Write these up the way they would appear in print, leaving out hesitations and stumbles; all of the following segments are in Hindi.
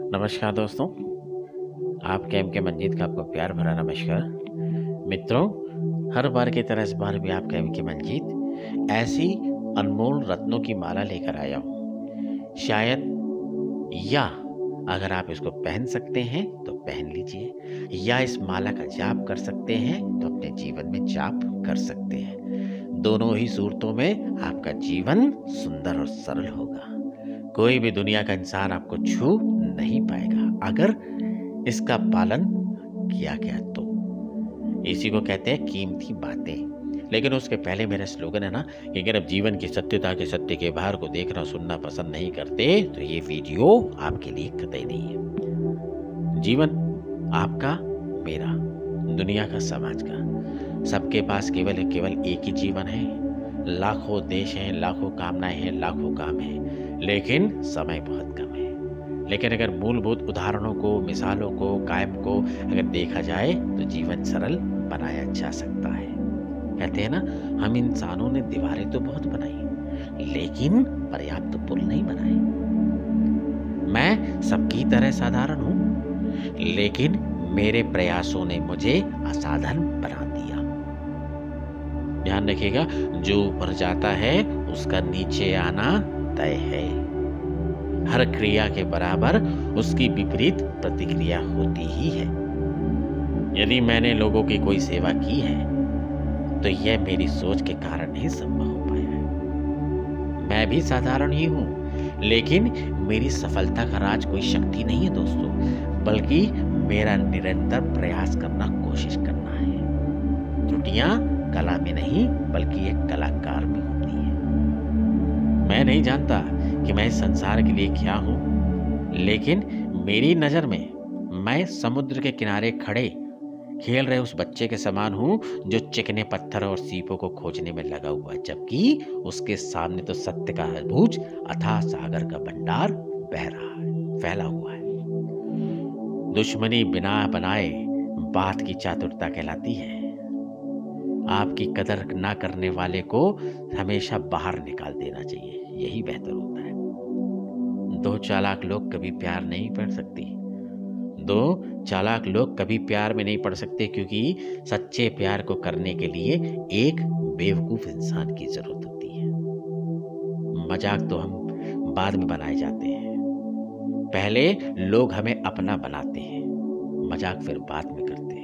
नमस्कार दोस्तों, आपके एम के मंजीत का आपको प्यार भरा नमस्कार। मित्रों, हर बार की तरह इस बार भी आपका एम के मंजीत ऐसी अनमोल रत्नों की माला लेकर आया हूँ। शायद या अगर आप इसको पहन सकते हैं तो पहन लीजिए, या इस माला का जाप कर सकते हैं तो अपने जीवन में जाप कर सकते हैं। दोनों ही सूरतों में आपका जीवन सुंदर और सरल होगा। कोई भी दुनिया का इंसान आपको छू नहीं पाएगा अगर इसका पालन किया गया तो। इसी को कहते हैं कीमती बातें। लेकिन उसके पहले मेरा स्लोगन है ना कि अगर आप जीवन की सत्यता के सत्य के बाहर को देखना सुनना पसंद नहीं करते तो ये वीडियो आपके लिए कतई नहीं है। जीवन आपका, मेरा, दुनिया का, समाज का, सबके पास केवल एक ही जीवन है। लाखों देश हैं, लाखों कामनाएं हैं, लाखों काम हैं, लेकिन समय बहुत कम है। लेकिन अगर मूलभूत उदाहरणों को, मिसालों को, कायम को अगर देखा जाए तो जीवन सरल बनाया जा सकता है। कहते हैं ना, हम इंसानों ने दीवारें तो बहुत बनाई लेकिन पर्याप्त पुल नहीं बनाए। मैं सबकी तरह साधारण हूं, लेकिन मेरे प्रयासों ने मुझे असाधारण बना दिया। ध्यान रखिएगा, जो ऊपर जाता है उसका नीचे आना तय है। हर क्रिया के बराबर उसकी विपरीत प्रतिक्रिया होती ही है। यदि मैंने लोगों की कोई सेवा की है तो यह मेरी सोच के कारण ही संभव हो पाया है। मैं भी साधारण ही हूं, लेकिन मेरी सफलता का राज कोई शक्ति नहीं है दोस्तों, बल्कि मेरा निरंतर प्रयास करना, कोशिश करना है। त्रुटियां कला में नहीं बल्कि एक कलाकार में होती है। मैं नहीं जानता कि मैं इस संसार के लिए क्या हूं, लेकिन मेरी नजर में मैं समुद्र के किनारे खड़े खेल रहे उस बच्चे के समान हूं जो चिकने पत्थर और सीपों को खोजने में लगा हुआ है, जबकि उसके सामने तो सत्य का अबूझ अथाह सागर का भंडार बह रहा है, फैला हुआ है। दुश्मनी बिना बनाए बात की चातुरता कहलाती है। आपकी कदर ना करने वाले को हमेशा बाहर निकाल देना चाहिए, यही बेहतर होता है। दो चालाक लोग कभी प्यार नहीं कर सकते। दो चालाक लोग कभी प्यार में नहीं पड़ सकते, क्योंकि सच्चे प्यार को करने के लिए एक बेवकूफ इंसान की जरूरत होती है। मजाक तो हम बाद में बनाए जाते हैं, पहले लोग हमें अपना बनाते हैं, मजाक फिर बाद में करते हैं।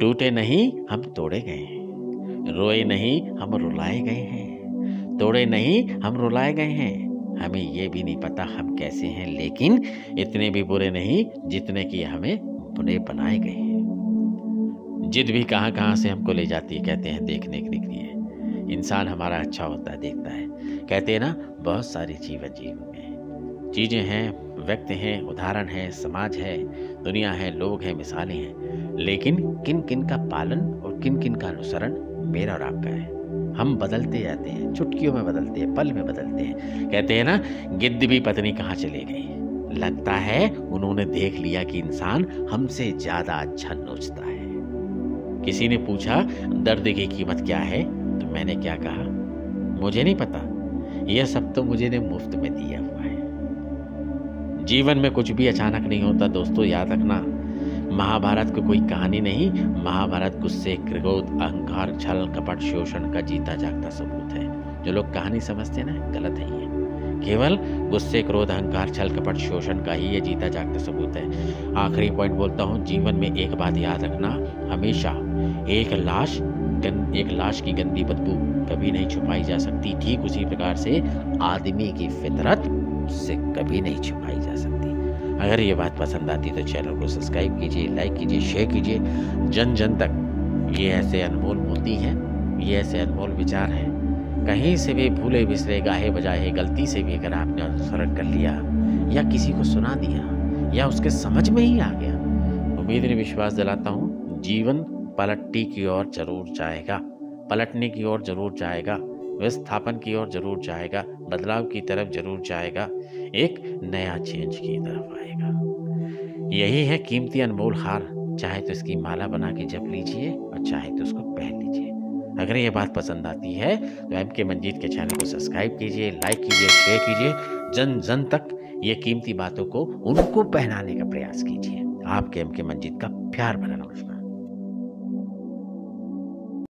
टूटे नहीं हम तोड़े गए हैं, रोए नहीं हम रुलाए गए हैं, तोड़े नहीं हम रुलाए गए हैं। हमें ये भी नहीं पता हम कैसे हैं, लेकिन इतने भी बुरे नहीं जितने कि हमें बुरे बनाए गए हैं। जिद भी कहाँ कहाँ से हमको ले जाती है, कहते हैं देखने के लिए इंसान हमारा अच्छा होता है, देखता है। कहते हैं ना, बहुत सारी जीवन में चीजें हैं, व्यक्ति हैं, उदाहरण है, समाज है, दुनिया है, लोग हैं, मिसालें हैं, लेकिन किन किन का पालन और किन किन का अनुसरण मेरा और आपका है। हम बदलते जाते हैं, चुटकियों में बदलते हैं, पल में बदलते हैं। कहते हैं ना, गिद्ध भी पत्नी कहाँ चले गई, लगता है उन्होंने देख लिया कि इंसान हमसे ज्यादा अच्छा नोचता है। किसी ने पूछा दर्द की कीमत क्या है, तो मैंने क्या कहा, मुझे नहीं पता, यह सब तो मुझे ने मुफ्त में दिया हुआ है। जीवन में कुछ भी अचानक नहीं होता दोस्तों, याद रखना। महाभारत को कोई कहानी नहीं, महाभारत गुस्से, क्रोध, अहंकार, छल, कपट, शोषण का जीता जागता सबूत है। जो लोग कहानी समझते हैं ना, गलत है ये। केवल गुस्से, क्रोध, अहंकार, छल, कपट, शोषण का ही ये जीता जागता सबूत है। आखिरी पॉइंट बोलता हूँ, जीवन में एक बात याद रखना, हमेशा एक लाश की गंदी बदबू कभी नहीं छुपाई जा सकती। ठीक उसी प्रकार से आदमी की फितरत उससे कभी नहीं छुपाई जा सकती। अगर ये बात पसंद आती तो चैनल को सब्सक्राइब कीजिए, लाइक कीजिए, शेयर कीजिए। जन जन तक ये ऐसे अनमोल मोती हैं, ये ऐसे अनमोल विचार हैं। कहीं से भी भूले बिसरे, गाहे बजाए, गलती से भी अगर आपने अनुसरण कर लिया या किसी को सुना दिया या उसके समझ में ही आ गया, उम्मीद नहीं विश्वास दिलाता हूँ, जीवन पलटने की ओर जरूर जाएगा, पलटने की ओर जरूर जाएगा, विस्थापन की ओर जरूर जाएगा, बदलाव की तरफ जरूर जाएगा, एक नया चेंज की तरफ आएगा। यही है कीमती अनमोल हार। चाहे तो इसकी माला बना के जप लीजिए और चाहे तो उसको पहन लीजिए। अगर ये बात पसंद आती है तो एम के मंजीत के चैनल को सब्सक्राइब कीजिए, लाइक कीजिए, शेयर कीजिए। जन जन तक ये कीमती बातों को उनको पहनाने का प्रयास कीजिए। आपके एम के मंजीत का प्यार भरा नमस्कार।